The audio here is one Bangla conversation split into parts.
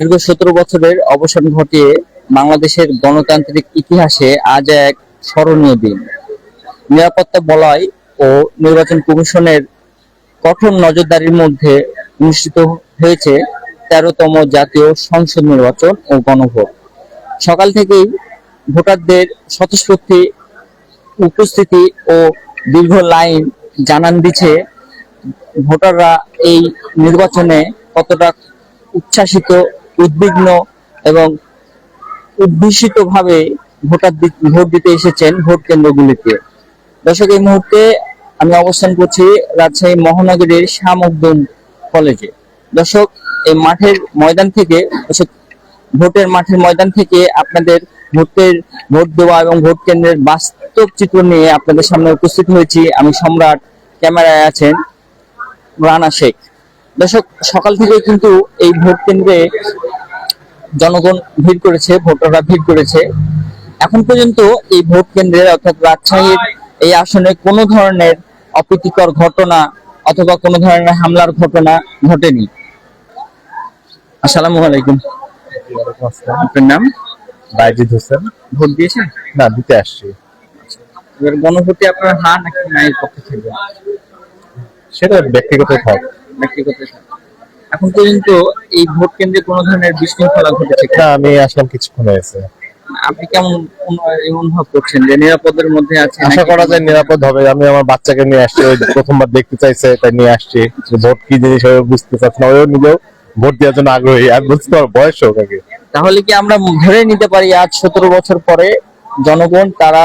দীর্ঘ 17 বছরের অবসান ঘটিয়ে বাংলাদেশের গণতান্ত্রিক ইতিহাসে আজ এক স্মরণীয় দিন। নিরাপত্তা বলয় ও নির্বাচন কমিশনের কঠোর নজরদারির মধ্যে অনুষ্ঠিত হয়েছে 13তম জাতীয় সংসদ নির্বাচন ও গণভোট। সকাল থেকেই ভোটারদের স্বতঃস্ফূর্ত উপস্থিতি ও দীর্ঘ লাইন জানান দিচ্ছে ভোটাররা এই নির্বাচনে কতটা উচ্ছ্বাসিত, উদ্বিগ্ন এবং উদ্ভাসিত ভাবে ভোট দিতে এসেছেন ভোট কেন্দ্রগুলিতে। দর্শক, এই মুহূর্তে আমি অবস্থান করছি রাজশাহী মহানগরীর শাহ মখদুম কলেজে। দর্শক, এই ভোটের মাঠের ময়দান থেকে আপনাদের ভোট দেওয়া এবং ভোট কেন্দ্রের বাস্তব চিত্র নিয়ে আপনাদের সামনে উপস্থিত হয়েছি। আমি সম্রাট, ক্যামেরায় আছেন রানা শেখ। দর্শক, সকাল থেকে কিন্তু এই ভোট কেন্দ্রে জনগণ ভিড় করেছে, ভোটাররা ভিড় করেছে। এখন পর্যন্ত এই ভোট কেন্দ্রের অর্থাৎ রাজশাহীর এই আসনে কোনো ধরনের অপ্রীতিকর ঘটনা অথবা কোনো ধরনের হামলার ঘটনা ঘটেনি। আসসালামু আলাইকুম। আপনার নাম? বাইজিদ হোসেন। ভোট দিয়েছেন? না, দিতে আসছি। এবার গণভোটে আপনার হ্যাঁ নাকি না এর পক্ষে থাকবেন? সেটা ব্যক্তিগত থাক। ব্যক্তিগত থাকবে। এখন পর্যন্ত এই ভোট কেন্দ্রে কোনো ধরনের বিশৃঙ্খলা ঘটেছে না, আমি আসলাম কিছুক্ষণ হয়েছে। আপনি কেমন অনুভব করছেন যে নিরাপদের মধ্যে আছে? আশা করা যায় নিরাপদ হবে। আমি আমার বাচ্চাকে নিয়ে আসছি, ওই প্রথমবার দেখতে চাইছে তাই নিয়ে আসছি। ভোট কি জিনিস ওই বুঝতে চাচ্ছে না, ওই নিজেও ভোট দেওয়ার জন্য আগ্রহী। আর বুঝতে পারবো বয়স হোক আগে। তাহলে কি আমরা ধরে নিতে পারি আজ 17 বছর পরে জনগণ তারা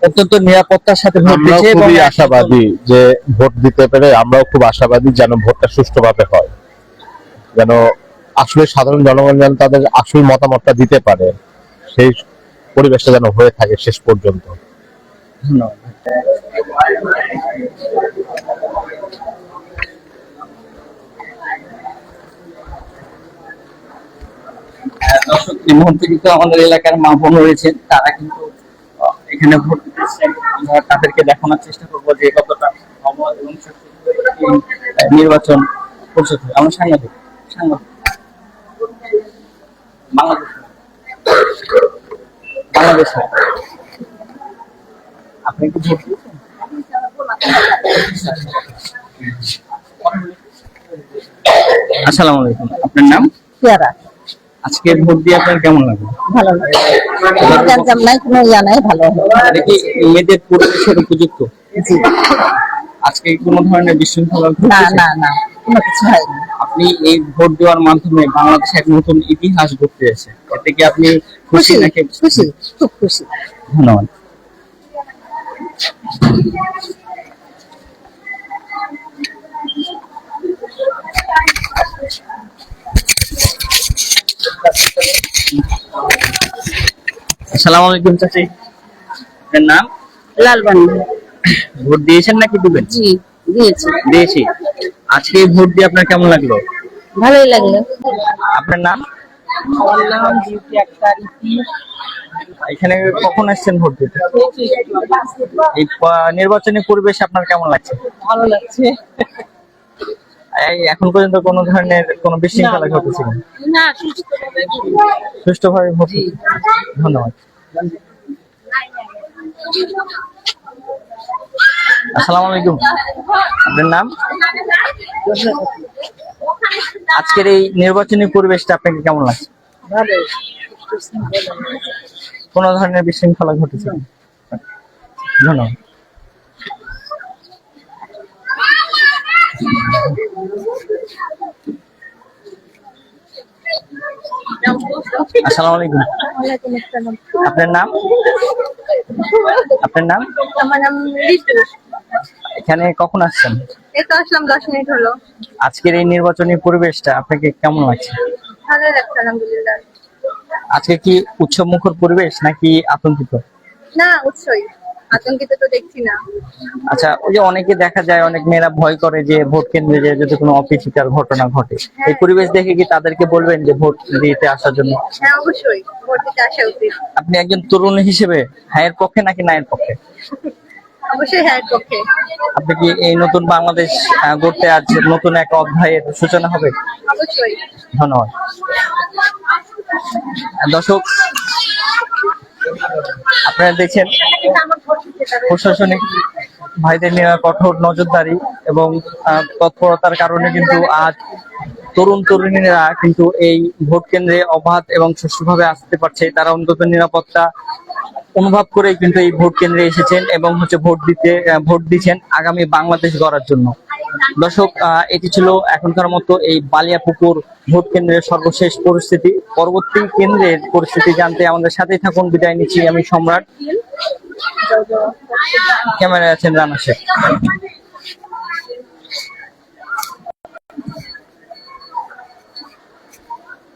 অত্যন্ত নিরাপত্তার সাথে ভোট দিচ্ছে? খুবই আশাবাদী যে ভোট দিতে পেরে আমরাও খুব আশাবাদী যেন ভোটটা সুষ্ঠুভাবে হয়, যেন আসলে সাধারণ জনগণ যেন তাদের আসল মতামতটা দিতে পারে, সেই পরিবেশটা যেন হয়ে থাকে শেষ পর্যন্ত। ধন্যবাদ। দর্শক, এই মুহূর্তে কিন্তু আমাদের এলাকার মা বোন রয়েছেন, তারা কিন্তু এখানে ভোট দিচ্ছেন। আমরা তাদেরকে দেখানোর চেষ্টা করবো যে কতটা অবাধ এবং সুষ্ঠু নির্বাচন পরিষদ। আমরা সাংবাদিক বাংলাদেশ বাংলাদেশ আপনি কি ভোট দিয়েছেন? আসসালামু আলাইকুম। আপনার নাম? পেয়ারা। আজকে ভোট দিয়ে আপনার কেমন লাগলো? ভালো লাগে। নাই, কোনো ইয়া নাই, ভালো। দেখি মেয়েদের পরিবেশের উপযুক্ত। জি। আজকে কোনো ধরনের বিশৃঙ্খলা না না না, কোনো কিছু হয়নি। আপনি এই ভোট দেওয়ার মাধ্যমে বাংলাদেশে এক নতুন ইতিহাস ঘটতে আছে, এতে কি আপনি খুশি নাকি? খুশি, খুব খুশি। ধন্যবাদ। আসসালামু আলাইকুম চাচি। আপনার নাম? লালবানি। ভোট দিয়েছেন নাকি দিবেন? জি, দিয়েছি। আজকে ভোট দিয়ে আপনার কেমন লাগলো? ভালোই লাগলো। আপনার নাম? আমার নাম বিউটি আক্তার ইতি। এখানে কখন আসছেন ভোট দিতে? এই নির্বাচনী পরিবেশ আপনার কেমন লাগছে? ভালো লাগছে। এখন পর্যন্ত কোনো ধরনের কোনো বিশৃঙ্খলা ঘটেছে না, সুষ্ঠুভাবে ভোট? ধন্যবাদ। আসসালামু আলাইকুম। আপনার নাম? আজকের এই নির্বাচনী পরিবেশটা আপনাকে কেমন লাগছে? ভালো। কোন ধরনের বিশৃঙ্খলা ঘটেছে? ধন্যবাদ। আসসালামু আলাইকুম। আপনার নাম? আপনার নাম? আমার নাম ঋতু। এখানে কখন আসছেন? এই তো আসলাম 10 মিনিট হলো। আজকের এই নির্বাচনী পরিবেশটা আপনাকে কেমন লাগছে? ভালো লাগছে আলহামদুলিল্লাহ। আজকে কি উৎসব মুখর পরিবেশ নাকি আতঙ্কিত? না, উৎসই। আতঙ্কিত তো দেখছি না। আচ্ছা, ওই যে অনেকে দেখা যায় অনেক মেয়েরা ভয় করে যে ভোট কেন্দ্রে যে যদি কোনো অপ্রীতিকর ঘটনা ঘটে, এই পরিবেশ দেখে কি তাদেরকে বলবেন যে ভোট দিতে আসার জন্য? হ্যাঁ, অবশ্যই ভোট দিতে আসা উচিত। আপনি একজন তরুণ হিসেবে হ্যাঁ এর পক্ষে নাকি না এর পক্ষে? অবশ্যই হ্যাঁ পক্ষে। আপনি কি এই নতুন বাংলাদেশ গড়তে আজ নতুন এক অধ্যায়ের সূচনা হবে? অবশ্যই। ধন্যবাদ। দর্শক, আপনারা দেখছেন প্রশাসনিক ভাইদের নিয়ে কঠোর নজরদারি এবং তৎপরতার কারণে কিন্তু আজ তরুণ তরুণীরা কিন্তু এই ভোট কেন্দ্রে অবাধ এবং সুষ্ঠুভাবে আসতে পারছে। তারা অন্তত নিরাপত্তা অনুভব করেই কিন্তু এই ভোট কেন্দ্রে এসেছেন এবং ভোট দিচ্ছেন আগামী বাংলাদেশ গড়ার জন্য। দর্শক, এটি ছিল এখনকার মতো এই বালিয়াপুকুর ভোট কেন্দ্রের সর্বশেষ পরিস্থিতি। পরবর্তী কেন্দ্রের পরিস্থিতি জানতে আমাদের সাথেই থাকুন। বিদায় নিচ্ছি আমি সম্রাট, ক্যামেরায় আছেন রানা শেখ।